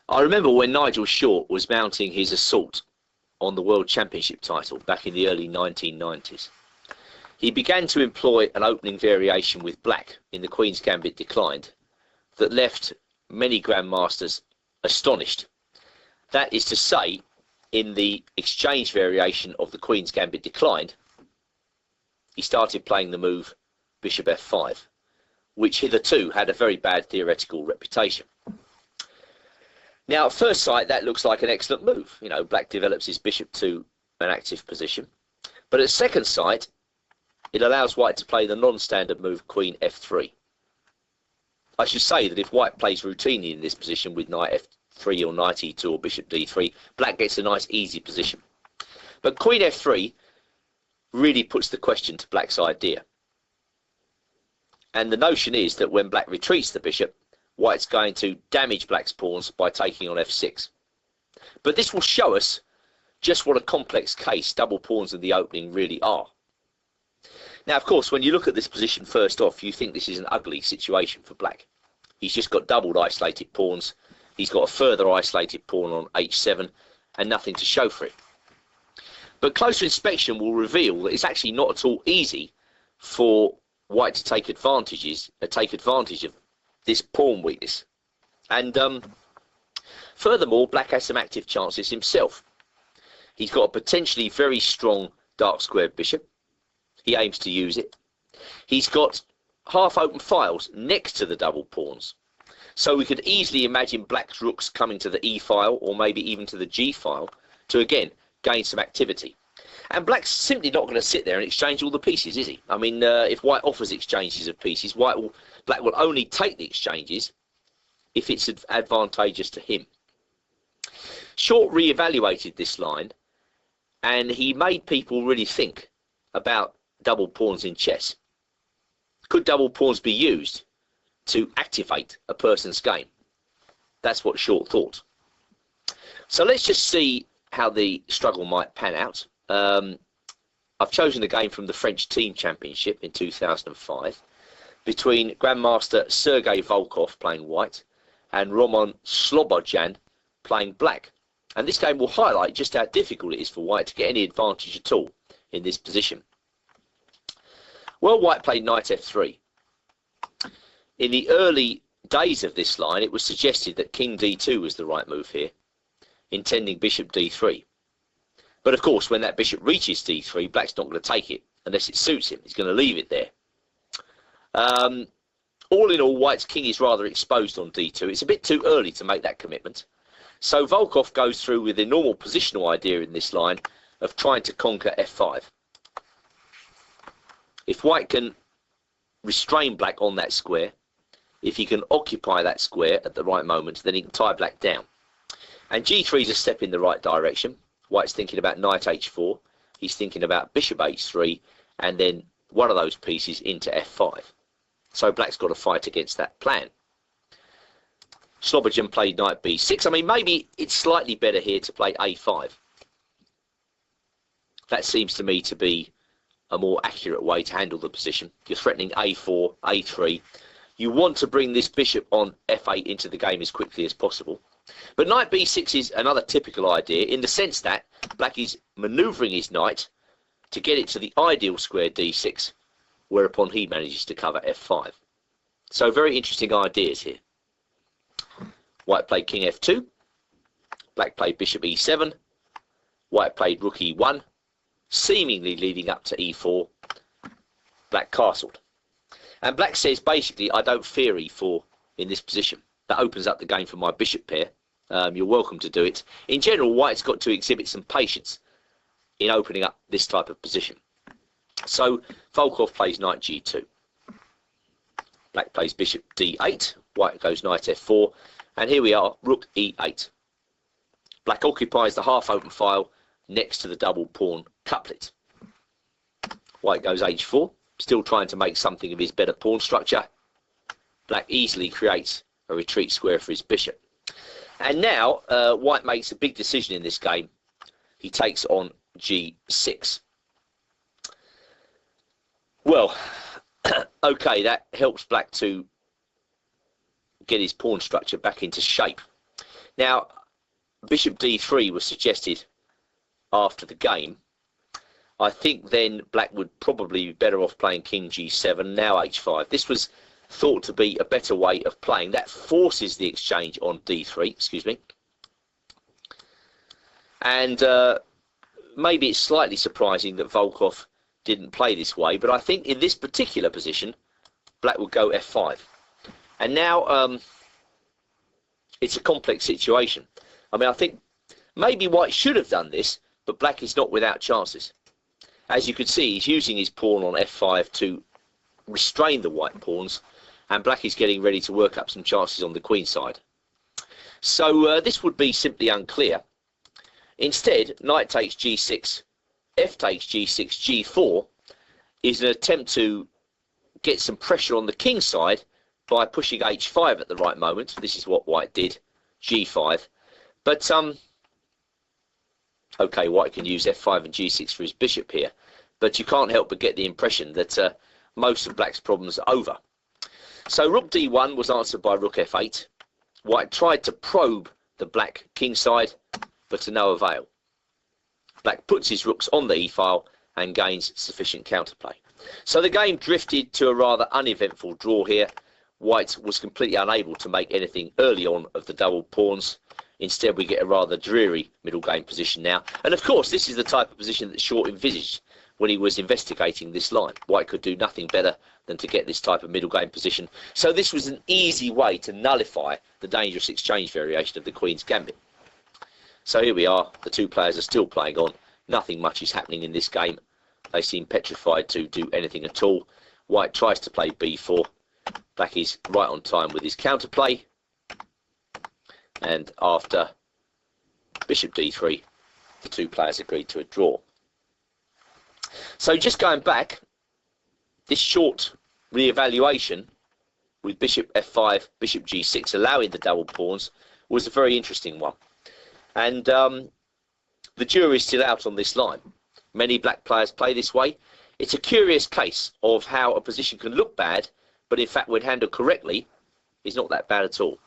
I remember when Nigel Short was mounting his assault on the World Championship title back in the early 1990s. He began to employ an opening variation with black in the Queen's Gambit Declined that left many grandmasters astonished. That is to say, in the exchange variation of the Queen's Gambit Declined, he started playing the move Bishop F5, which hitherto had a very bad theoretical reputation. Now, at first sight, that looks like an excellent move. You know, black develops his bishop to an active position. But at second sight, it allows white to play the non-standard move Queen F3. I should say that if white plays routinely in this position with knight F3 or knight E2 or bishop D3, black gets a nice easy position. But Queen F3 really puts the question to black's idea. And the notion is that when black retreats the bishop, white's going to damage black's pawns by taking on F6. But this will show us just what a complex case double pawns in the opening really are. Now, of course, when you look at this position first off, you think this is an ugly situation for black. He's just got doubled isolated pawns. He's got a further isolated pawn on H7 and nothing to show for it. But closer inspection will reveal that it's actually not at all easy for white to take advantage of this pawn weakness. And furthermore, black has some active chances himself. He's got a potentially very strong dark squared bishop. He aims to use it. He's got half open files next to the double pawns. So we could easily imagine black's rooks coming to the E file or maybe even to the G file to again gain some activity. And black's simply not going to sit there and exchange all the pieces, is he? I mean, if white offers exchanges of pieces, black will only take the exchanges if it's advantageous to him. Short re-evaluated this line, and he made people really think about double pawns in chess. Could double pawns be used to activate a person's game? That's what Short thought. So let's just see how the struggle might pan out. I've chosen a game from the French Team Championship in 2005 between Grandmaster Sergei Volkov playing white and Roman Slobodjan playing black. And this game will highlight just how difficult it is for white to get any advantage at all in this position. Well, white played knight F3. In the early days of this line, it was suggested that King D2 was the right move here, intending Bishop D3. But of course, when that bishop reaches D3, black's not going to take it unless it suits him. He's going to leave it there. All in all, white's king is rather exposed on D2. It's a bit too early to make that commitment. So Volkov goes through with the normal positional idea in this line of trying to conquer F5. If white can restrain black on that square, if he can occupy that square at the right moment, then he can tie black down. And G3 is a step in the right direction. White's thinking about knight H4. He's thinking about bishop H3, and then one of those pieces into F5. So black's got to fight against that plan. Slobodjan played knight B6. I mean, maybe it's slightly better here to play A5. That seems to me to be a more accurate way to handle the position. You're threatening A4, A3. You want to bring this bishop on F8 into the game as quickly as possible. But knight B6 is another typical idea in the sense that black is manoeuvring his knight to get it to the ideal square D6, whereupon he manages to cover F5. So very interesting ideas here. White played king F2. Black played bishop E7. White played rook E1, seemingly leading up to E4. Black castled. And black says, basically, I don't fear E4 in this position. That opens up the game for my bishop pair. You're welcome to do it. In general, white's got to exhibit some patience in opening up this type of position. So Volkov plays knight G2. Black plays bishop D8. White goes knight F4. And here we are, rook E8. Black occupies the half-open file next to the double pawn couplet. White goes H4, still trying to make something of his better pawn structure. Black easily creates a retreat square for his bishop. And now white makes a big decision in this game. He takes on G6. Well, okay, that helps black to get his pawn structure back into shape. Now, bishop d3 was suggested after the game. I think then black would probably be better off playing king g7, now h5. This was thought to be a better way of playing. That forces the exchange on d3, excuse me. And maybe it's slightly surprising that Volkov didn't play this way, but I think in this particular position, black would go f5. And now it's a complex situation. I mean, I think maybe white should have done this, but black is not without chances. As you can see, he's using his pawn on f5 to restrain the white pawns, and black is getting ready to work up some chances on the queen side. So this would be simply unclear. Instead, knight takes g6, f takes g6, g4 is an attempt to get some pressure on the king side by pushing h5 at the right moment. This is what white did, g5. But okay, white can use f5 and g6 for his bishop here, but you can't help but get the impression that most of black's problems are over. So rook d1 was answered by rook f8. White tried to probe the black king side, but to no avail. Black puts his rooks on the e-file and gains sufficient counterplay. So the game drifted to a rather uneventful draw here. White was completely unable to make anything early on of the double pawns. Instead, we get a rather dreary middle game position now. And of course, this is the type of position that Short envisaged when he was investigating this line. White could do nothing better than to get this type of middle game position. So this was an easy way to nullify the dangerous exchange variation of the Queen's Gambit. So here we are, the two players are still playing on. Nothing much is happening in this game. They seem petrified to do anything at all. White tries to play b4. Black is right on time with his counterplay. And after bishop d3, the two players agreed to a draw. So just going back, this short re-evaluation with bishop f5, bishop g6, allowing the double pawns, was a very interesting one. And the jury is still out on this line. Many black players play this way. It's a curious case of how a position can look bad, but in fact when handled correctly, is not that bad at all.